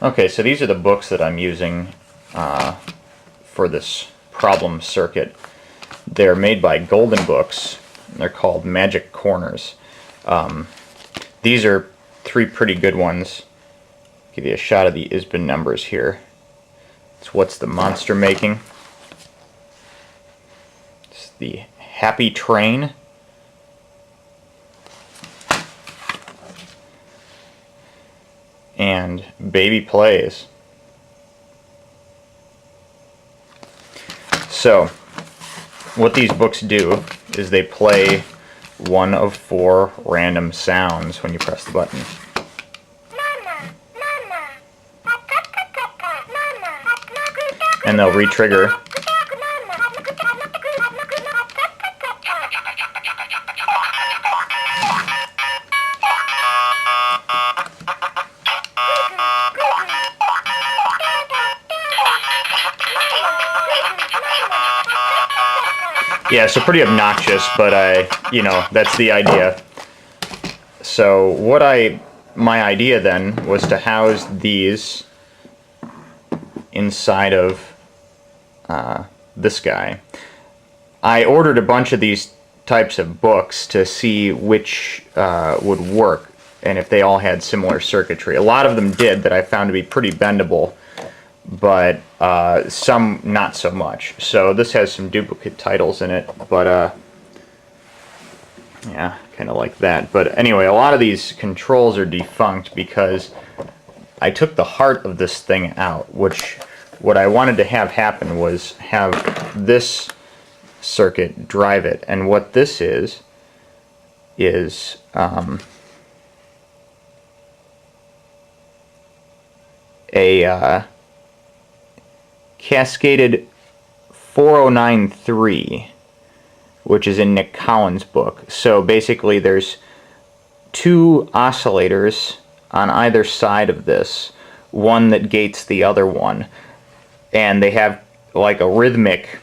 Okay, so these are the books that I'm using for this problem circuit. They're made by Golden Books. They're called Magic Corners. These are three pretty good ones. Give you a shot of the ISBN numbers here. It's What's the Monster Making? It's the Happy Train. And Baby Plays. So, what these books do is they play one of 4 random sounds when you press the button. And they'll re-trigger. Yeah, so pretty obnoxious, but that's the idea. So my idea then was to house these inside of this guy. I ordered a bunch of these types of books to see which would work and if they all had similar circuitry. A lot of them did that I found to be pretty bendable, but some not so much. So this has some duplicate titles in it, but yeah, kind of like that. But anyway, a lot of these controls are defunct because I took the heart of this thing out, which what I wanted to have happen was have this circuit drive it. And what this is a cascaded 4093, which is in Nick Collins' book. So basically there's 2 oscillators on either side of this, one that gates the other one, and they have like a rhythmic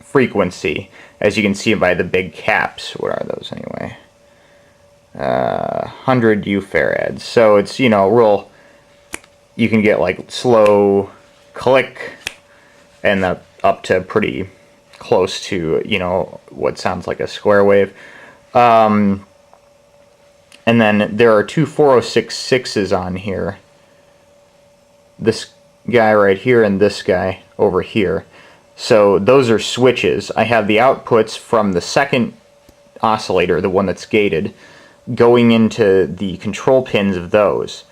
frequency, as you can see by the big caps. What are those anyway? 100 U-farads. So it's, real. You can get like slow click and up to pretty close to, what sounds like a square wave. And then there are 2 4066s on here. This guy right here and this guy over here. So those are switches. I have the outputs from the second oscillator, the one that's gated, going into the control pins of those.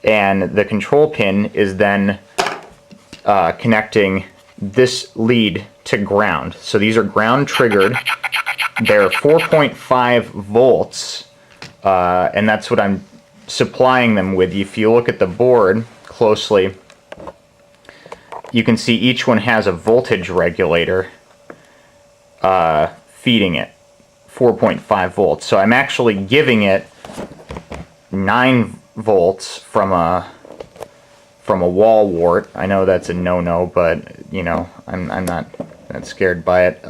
And the control pin is then connecting this lead to ground. So these are ground triggered. They're 4.5 volts, and that's what I'm supplying them with. If you look at the board closely, you can see each one has a voltage regulator feeding it 4.5 volts. So I'm actually giving it 9 volts from a wall wart. I know that's a no-no, but I'm not that scared by it.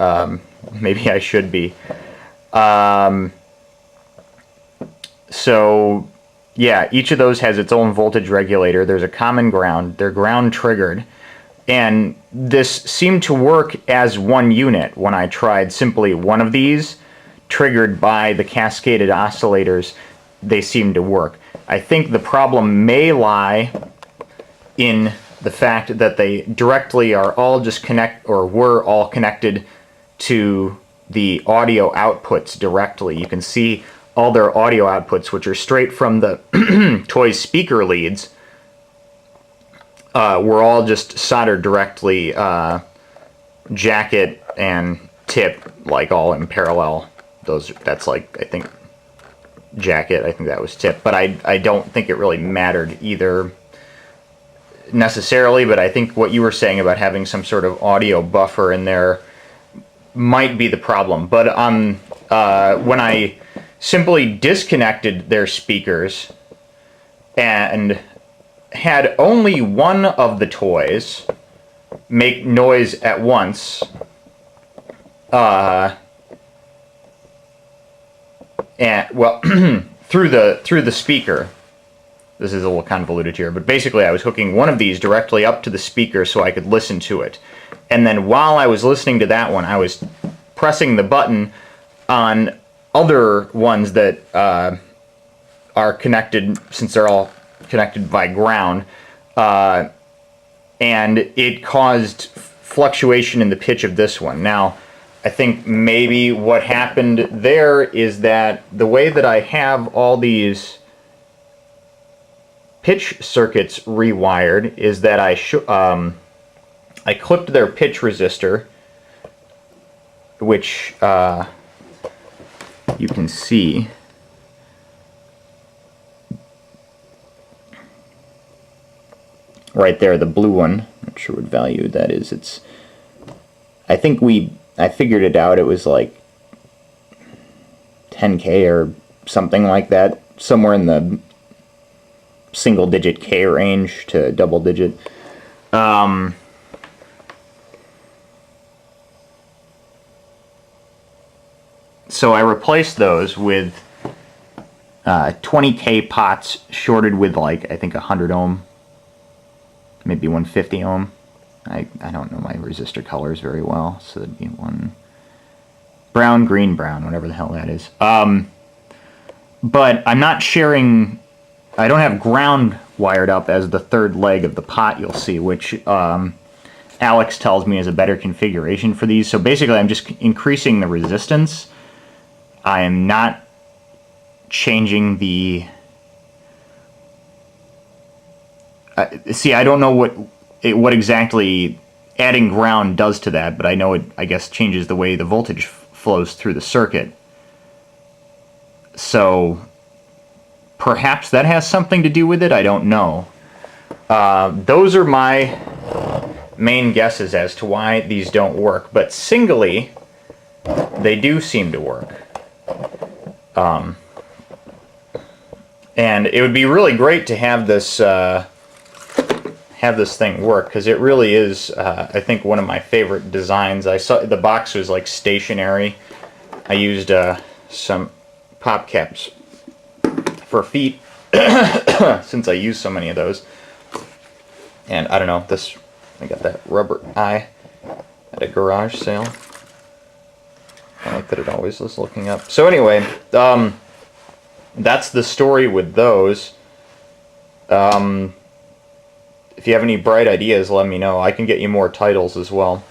Maybe I should be. So yeah, each of those has its own voltage regulator. There's a common ground. They're ground triggered. And this seemed to work as one unit when I tried simply one of these, triggered by the cascaded oscillators. They seem to work. I think the problem may lie in the fact that they directly are all just were all connected to the audio outputs directly. You can see all their audio outputs, which are straight from the toy speaker leads, were all just soldered directly, jacket and tip, like all in parallel. That's like, I think, jacket, I think that was tip, but I don't think it really mattered either necessarily, but I think what you were saying about having some sort of audio buffer in there might be the problem. But when I simply disconnected their speakers and had only one of the toys make noise at once, and well, through the speaker. This is a little convoluted here, but basically I was hooking one of these directly up to the speaker so I could listen to it. And then while I was listening to that one, I was pressing the button on other ones that are connected, since they're all connected by ground, and it caused fluctuation in the pitch of this one. Now, I think maybe what happened there is that the way that I have all these pitch circuits rewired is that I clipped their pitch resistor, which you can see. Right there, the blue one. Not sure what value that is. It's, I figured it out. It was like 10K or something like that, somewhere in the single-digit K range to double-digit. So I replaced those with 20K pots shorted with, like, I think 100 ohm, maybe 150 ohm. I don't know my resistor colors very well, so that'd be one brown, green, brown, whatever the hell that is. But I'm not sharing, I don't have ground wired up as the third leg of the pot, you'll see, which Alex tells me is a better configuration for these. So basically I'm just increasing the resistance. I am not changing the... see, I don't know what exactly adding ground does to that, but I know it, I guess, changes the way the voltage flows through the circuit. So perhaps that has something to do with it, I don't know. Those are my main guesses as to why these don't work, but singly, they do seem to work. And it would be really great to have this thing work, because it really is, I think, one of my favorite designs. I saw the box was like stationary. I used some pop caps for feet since I use so many of those. And I don't know, this, I got that rubber eye at a garage sale. I like that it always is looking up. So anyway, that's the story with those. If you have any bright ideas, let me know. I can get you more titles as well.